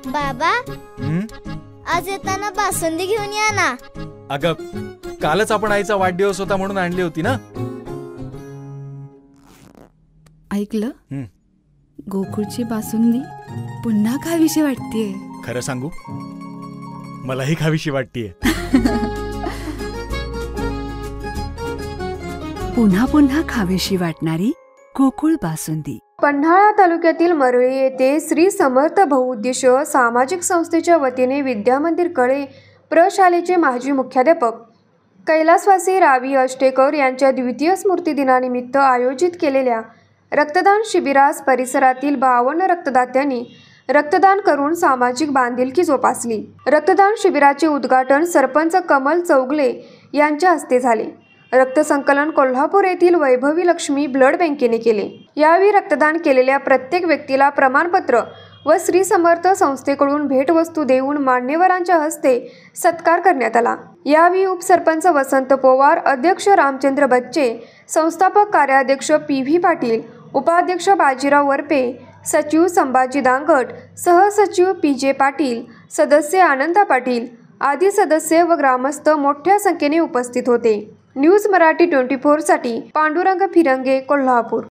बाबा, आज येताना बासुंदी घेऊन या ना. अगं, कालच आपण आईचा वाढदिवस होता म्हणून आणली होती ना. ऐकलं, गोकुळची बासुंदी पुन्हा खावीशी वाटतेय. खरं सांगू, मलाही खावीशी वाटतेय. पुन्हा पुन्हा खावीशी वाटणारी गोकुळ बासुंदी. पन्हाळा तालुक्यातील मरळी येथे श्री समर्थ बहुउद्देश सामाजिक संस्थेच्या वतीने विद्यामंदिर कळे प्रशालेचे माजी मुख्याध्यापक कैलासवासी रावी अष्टेकर यांच्या द्वितीय स्मृती दिनानिमित्त आयोजित केलेल्या रक्तदान शिबिरास परिसरातील 52 रक्तदात्यांनी रक्तदान करून सामाजिक बांधिलकी जोपासली. रक्तदान शिबिराचे उद्घाटन सरपंच कमल चौगले यांच्या हस्ते झाले. रक्तसंकलन कोल्हापूर येथील वैभवी लक्ष्मी ब्लड बँकेने केले. यावेळी रक्तदान केलेल्या प्रत्येक व्यक्तीला प्रमाणपत्र व श्री समर्थ संस्थेकडून भेटवस्तू देऊन मान्यवरांच्या हस्ते सत्कार करण्यात आला. यावेळी उपसरपंच वसंत पोवार, अध्यक्ष रामचंद्र बच्चे, संस्थापक कार्याध्यक्ष PV पाटील, उपाध्यक्ष बाजीराव वरपे, सचिव संभाजी दांगट, सहसचिव PJ पाटील, सदस्य आनंदा पाटील आदी सदस्य व ग्रामस्थ मोठ्या संख्येने उपस्थित होते. न्यूज मराठी 24 साठी पांडुरंग फिरंगे, कोल्हापूर.